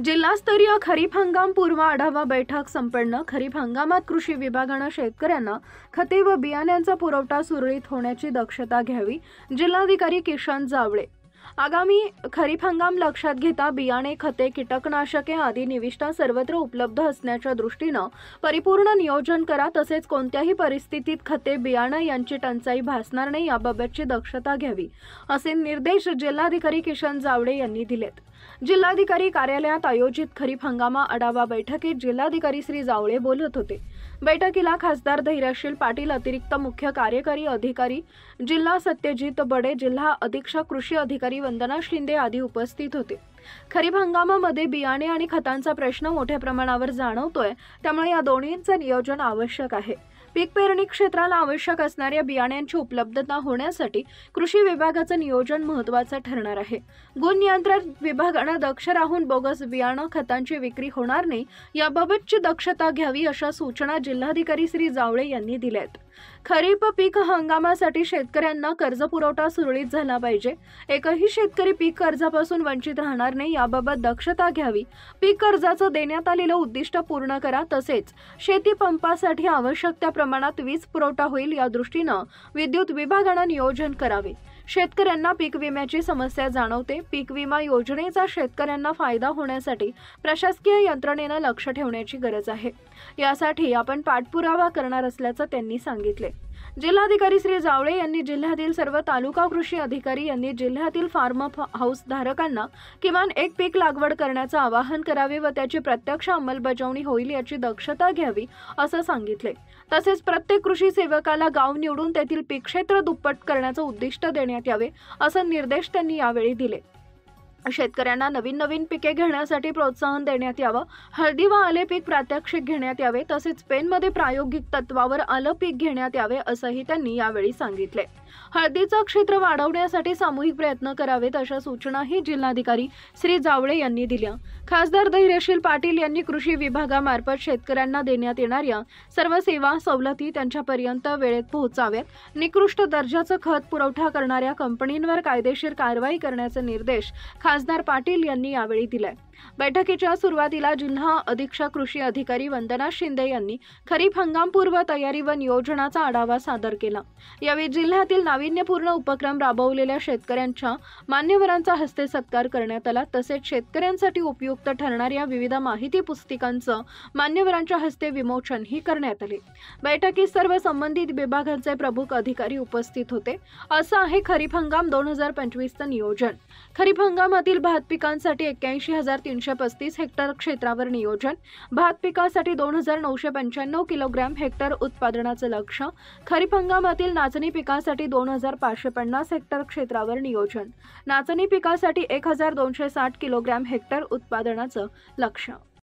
जिल्हास्तरीय खरीप हंगाम पूर्व आढावा बैठक संपन्न। खरीप हंगामात कृषी विभागाने शेतकऱ्यांना खते व बियाण्यांचा पुरवठा सुरळीत होण्याची दक्षता घ्यावी। जिल्हाधिकारी किशन जावळे। आगामी खरीप हंगाम लक्षात घेता बियाणे, खते, कीटकनाशके आदी निविष्ठा सर्वत्र उपलब्ध असण्याच्या दृष्टीने परिपूर्ण नियोजन करा। तसेच कोणत्याही परिस्थितीत खते, बियाणे यांची टंचाई भासणार नाही याबाबतची दक्षता घ्यावी, असे निर्देश जिल्हाधिकारी किशन जावळे यांनी दिलेत। जिल्हाधिकारी कार्यालयात आयोजित खरीप हंगामा आढावा बैठकीत जिल्हाधिकारी श्री जावळे बोलत होते। बैठकीला खासदार धैर्यशील पाटील, अतिरिक्त मुख्य कार्यकारी अधिकारी जिल्हा सत्यजित बडे, जिल्हा अधीक्षक कृषी अधिकारी वंदना शिंदे आदी उपस्थित होते। खरीप हंगामामध्ये बियाणे आणि खतांचा प्रश्न मोठ्या प्रमाणावर जाणवतोय, त्यामुळे या दोन्हींचे नियोजन आवश्यक आहे। पीक पेरणी क्षेत्राला आवश्यक असणाऱ्या बियाण्यांची उपलब्धता होण्यासाठी कृषी विभागाचे नियोजन महत्त्वाचे ठरणार आहे। गुण नियंत्रण विभागाने दक्ष राहून बोगस बियाणे, खतांची विक्री होणार नाही याबाबतची दक्षता घ्यावी, अशा सूचना जिल्हाधिकारी श्री जावळे यांनी दिल्यात। खरीप पीक हंगामासाठी शेतकऱ्यांना कर्ज पुरवठा सुरळीत झाला पाहिजे। एकही शेतकरी पीक कर्जापासून वंचित राहणार नाही याबाबत दक्षता घ्यावी। पीक कर्जाचं देण्यात आलेलं उद्दिष्ट पूर्ण करा। तसेच शेती पंपासाठी आवश्यक त्या प्रमाणात वीज पुरवठा होईल या दृष्टीने विद्युत विभागाने नियोजन करावे। शेतकऱ्यांना पीक विम्याची समस्या जाणवते। पीक विमा योजनेचा शेतकऱ्यांना फायदा होण्यासाठी प्रशासकीय यंत्रणेने लक्ष ठेवण्याची गरज आहे। यासाठी आपण पाठपुरावा करणार असल्याचं त्यांनी सांगितले। जिल्हाधिकारी श्री जावळे यांनी जिल्ह्यातील सर्व तालुका कृषी अधिकारी यांनी जिल्ह्यातील फार्म हाऊस धारकांना किमान एक पीक लागवड करण्याचे आवाहन करावे व त्याची प्रत्यक्ष अंमलबजावणी होईल याची दक्षता घ्यावी, असं सांगितले। तसेच प्रत्येक कृषी सेवकाला गाव निवडून तेथील पीक क्षेत्र दुप्पट करण्याचे उद्दिष्ट देण्यात यावे, असे निर्देश त्यांनी यावेळी दिले। शेतकऱ्यांना नवीन पिके घेण्यासाठी प्रोत्साहन देण्यात यावे। हळदी व आले पीक प्रात्यक्षिक घेण्यात यावे। तसेच पेनमध्ये प्रायोगिक तत्वावर आले पीक घेण्यात यावे, असंही त्यांनी यावेळी सांगितले। हळदीचे क्षेत्र वाढवण्यासाठी सामूहिक प्रयत्न करावेत, अशा सूचनाही जिल्हाधिकारी श्री जावळे यांनी दिल्या। खासदार धैर्यशील पाटील यांनी कृषी विभागामार्फत शेतकऱ्यांना देण्यात येणाऱ्या सर्व सेवा सवलती त्यांच्यापर्यंत वेळेत पोहोचाव्यात। निकृष्ट दर्जाचे खत पुरवठा करणाऱ्या कंपनींवर कायदेशीर कारवाई करण्याचे निर्देश खासदार पाटील यांनी यावेळी दिले। बैठकीच्या सुरुवातीला जिल्हा अधीक्षक कृषी अधिकारी वंदना शिंदे यांनी खरीप हंगामपूर्व तयारी व नियोजनाचा आढावा सादर केला। यावेळी जिल्ह्यातील नाविन्यपूर्ण उपक्रम राबवलेल्या शेतकऱ्यांच्या मान्यवरांचा हस्ते सत्कार करण्यात आला। तसेच शेतकऱ्यांसाठी उपयुक्त ठरणाऱ्या विविध माहिती पुस्तिकांचं मान्यवरांच्या हस्ते विमोचनही करण्यात आले। बैठकीत सर्व संबंधित विभागांचे प्रमुख अधिकारी उपस्थित होते। असं आहे खरीप हंगाम 2025चं नियोजन। खरीप हंगामातील भात पिकांसाठी 81,335 हेक्टर क्षेत्रावर नियोजन। भात पिकासाठी 2,995 किलोग्रॅम हेक्टर उत्पादनाचे लक्ष्य। खरीप हंगामातील नाचणी पिकासाठी 2,550 हेक्टर क्षेत्रावर नियोजन। नाचणी पिकासाठी 1,260 किलोग्रॅम हेक्टर उत्पादनाचे लक्ष्य।